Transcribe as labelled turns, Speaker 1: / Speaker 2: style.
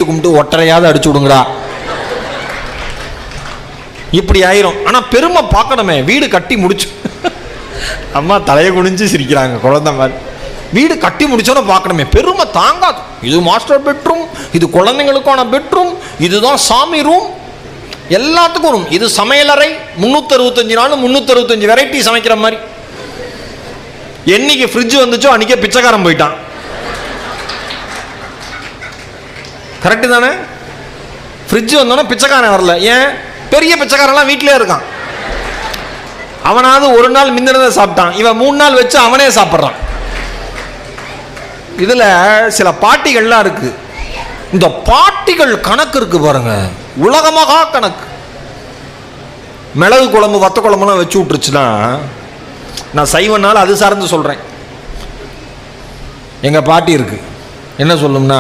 Speaker 1: கும்பிட்டு ஒட்டரையாவது அடிச்சு விடுங்கடா, இப்படி ஆயிரும். ஆனா பெருமை பார்க்கணுமே. வீடு கட்டி முடிச்சு அம்மா தலையை குனிஞ்சு சிரிக்கிறாங்க குழந்தை மாதிரி. வீடு கட்டி முடிச்சோன்னு பார்க்கணுமே, பெருமை தாங்காது. இது மாஸ்டர் பெட்ரூம், இது குழந்தைங்களுக்கான பெட்ரூம், இதுதான் சாமி ரூம், எல்லாத்துக்கும் ரூம். இது சமையலறை, 365 நாள் 365 வெரைட்டி சமைக்கிற மாதிரி. என்னைக்கு ஃப்ரிட்ஜ் வந்துச்சோ அன்னைக்கே பிச்சைக்காரன் போயிட்டான். கரெக்டு தானே? ஃப்ரிட்ஜ் வந்தோன்னா பிச்சைக்காரன் வரல. ஏன்? பெரிய பிச்சைக்காரன்லாம் வீட்டிலே இருக்கான். அவனாவது ஒரு நாள் மிந்தினதை சாப்பிட்டான், இவன் 3 நாள் வச்சு அவனே சாப்பிட்றான். இதுல சில பாட்டிகள்லாம் இருக்கு. இந்த பாட்டிகள் கணக்கு இருக்கு பாருங்க, உலகமகா கணக்கு. மிளகு குழம்பு வத்த குழம்புலாம் வச்சு விட்டுருச்சுன்னா, நான் சைவனால அது சார்ந்து சொல்றேன். எங்க பாட்டி இருக்கு, என்ன சொல்லும்னா,